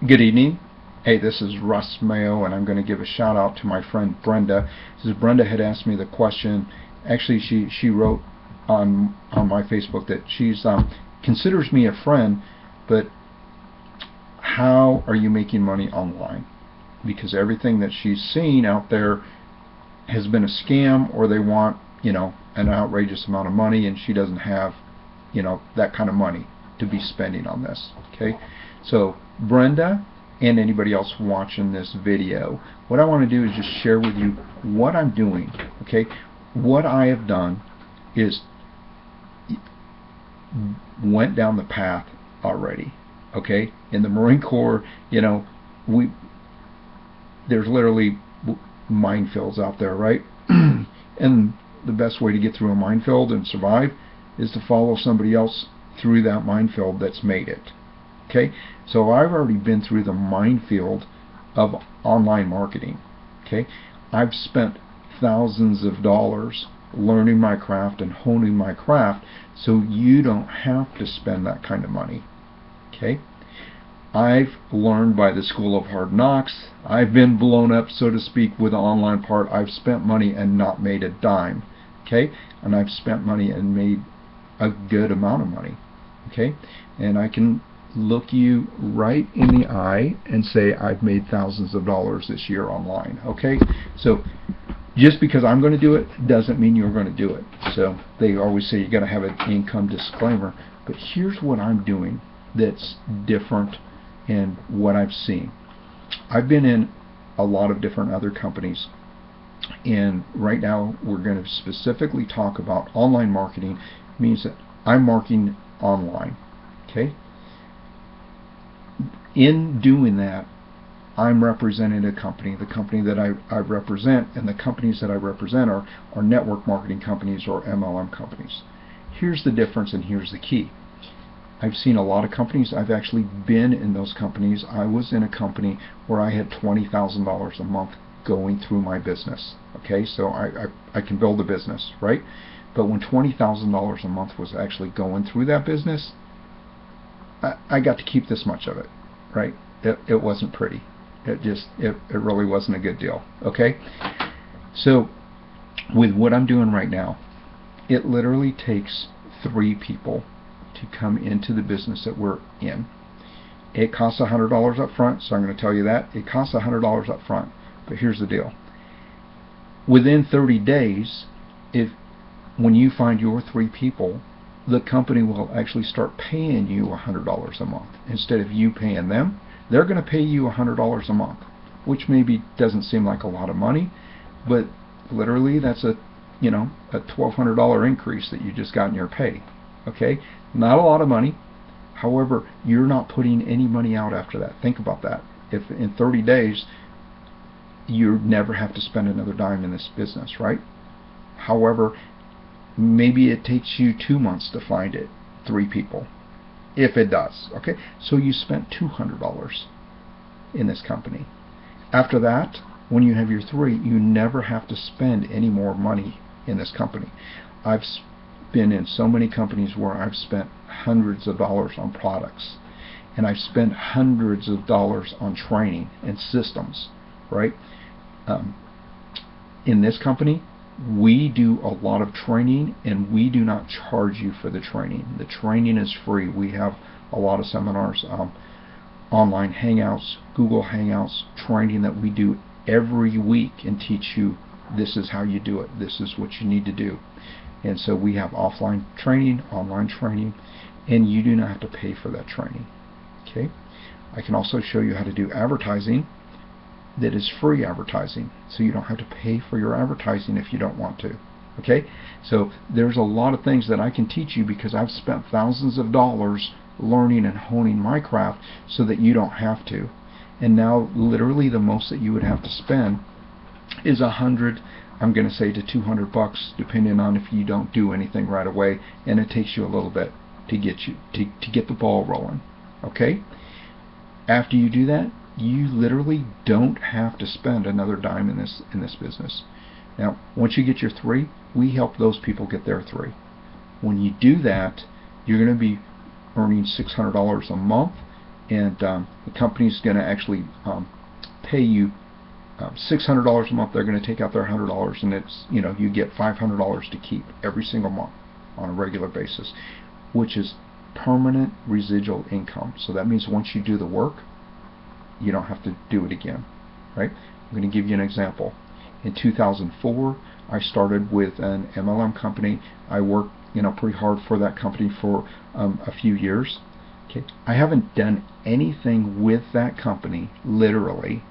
Good evening. Hey, this is Russ Mayo, and I'm going to give a shout out to my friend Brenda. This is Brenda had asked me the question. Actually, she wrote on my Facebook that she's considers me a friend, but how are you making money online? Because everything that she's seen out there has been a scam, or they want an outrageous amount of money, and she doesn't have that kind of money to be spending on this. Okay, so Brenda and anybody else watching this video, what I want to do is just share with you what I'm doing. Okay, what I have done is went down the path already. Okay, in the Marine Corps, there's literally minefields out there, right? And the best way to get through a minefield and survive is to follow somebody else through that minefield that's made it. Okay, so I've already been through the minefield of online marketing. Okay, I've spent thousands of dollars learning my craft and honing my craft, so you don't have to spend that kind of money. Okay, I've learned by the school of hard knocks. I've been blown up, so to speak, with the online part. I've spent money and not made a dime. Okay, and I've spent money and made a good amount of money. Okay, and I can look you right in the eye and say I've made thousands of dollars this year online. Okay, so just because I'm going to do it doesn't mean you're going to do it. So they always say you got to have an income disclaimer, but here's what I'm doing that's different and what I've seen. I've been in a lot of different other companies, and right now we're going to specifically talk about online marketing. It means that I'm marketing online. Okay, in doing that, I'm representing a company. The company that I represent, and the companies that I represent are network marketing companies or MLM companies. Here's the difference, and here's the key. I've seen a lot of companies. I've actually been in those companies. I was in a company where I had $20,000 a month going through my business. Okay, so I can build a business, right? But when $20,000 a month was actually going through that business, I got to keep this much of it, right? It wasn't pretty. It really wasn't a good deal. Okay, so with what I'm doing right now, it literally takes 3 people to come into the business that we're in. It costs $100 up front, so I'm going to tell you that. It costs $100 up front, but here's the deal. Within 30 days, when you find your 3 people, the company will actually start paying you $100 a month. Instead of you paying them, they're going to pay you $100 a month, which maybe doesn't seem like a lot of money, but literally that's a $1,200 increase that you just got in your pay. Okay, not a lot of money. However, you're not putting any money out after that. Think about that. If in 30 days you never have to spend another dime in this business, right? However, maybe it takes you 2 months to find 3 people, if it does. Okay, so you spent $200 in this company. After that, when you have your 3, you never have to spend any more money in this company. I've been in so many companies where I've spent hundreds of dollars on products, and I've spent hundreds of dollars on training and systems, right? In this company, we do a lot of training, and we do not charge you for the training. The training is free. We have a lot of seminars, online hangouts, Google Hangouts, training that we do every week and teach you this is how you do it. This is what you need to do. And so we have offline training, online training, and you do not have to pay for that training. Okay, I can also show you how to do advertising that is free advertising, so you don't have to pay for your advertising if you don't want to. Okay, so there's a lot of things that I can teach you because I've spent thousands of dollars learning and honing my craft so that you don't have to. And now literally the most that you would have to spend is $100, I'm going to say, to $200, depending on if you don't do anything right away, and it takes you a little bit to get the ball rolling. Okay, after you do that, you literally don't have to spend another dime in this business. Now, once you get your 3, we help those people get their 3. When you do that, you're going to be earning $600 a month, and the company's going to actually pay you $600 a month. They're going to take out their $100, and it's, you know, you get $500 to keep every single month on a regular basis, which is permanent residual income. So that means once you do the work, you don't have to do it again, right? I'm going to give you an example. In 2004, I started with an MLM company. I worked, you know, pretty hard for that company for a few years. Okay, I haven't done anything with that company, literally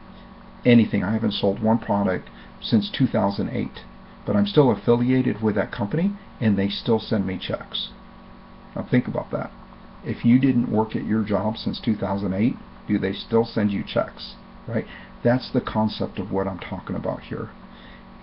anything. I haven't sold one product since 2008, but I'm still affiliated with that company, and they still send me checks. Now think about that. If you didn't work at your job since 2008, do they still send you checks, right? That's the concept of what I'm talking about here.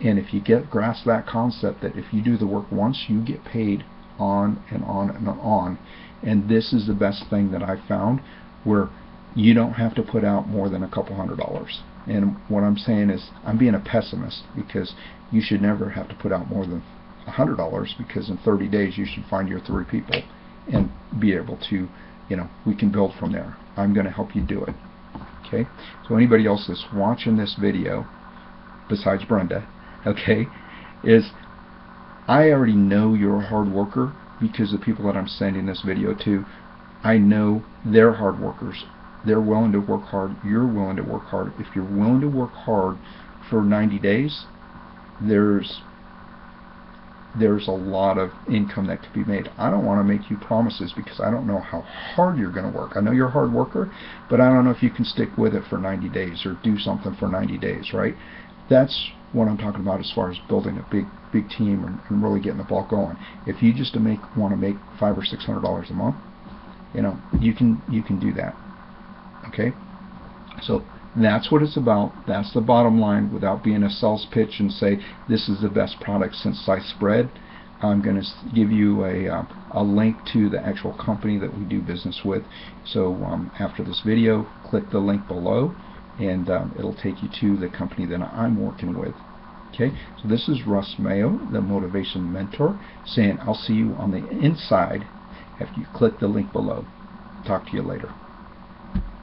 And if you grasp that concept, that if you do the work once, you get paid on and on and on. And this is the best thing that I've found, where you don't have to put out more than a couple $100. And what I'm saying is, I'm being a pessimist, because you should never have to put out more than $100, because in 30 days you should find your 3 people and be able to, you know, we can build from there. I'm going to help you do it. Okay, so anybody else that's watching this video besides Brenda, okay, is I already know you're a hard worker, because the people that I'm sending this video to, I know they're hard workers. They're willing to work hard. You're willing to work hard. If you're willing to work hard for 90 days, there's a lot of income that could be made. I don't want to make you promises, because I don't know how hard you're going to work. I know you're a hard worker, but I don't know if you can stick with it for 90 days or do something for 90 days, right? That's what I'm talking about as far as building a big team and really getting the ball going. If you just want to make $500 or $600 a month, you know, you can do that. Okay, so that's what it's about. That's the bottom line, without being a sales pitch and say this is the best product since sliced bread. I'm going to give you a link to the actual company that we do business with. So after this video, click the link below, and it'll take you to the company that I'm working with. Okay, so this is Russ Mayo, the Motivation Mentor, saying I'll see you on the inside after you click the link below. Talk to you later.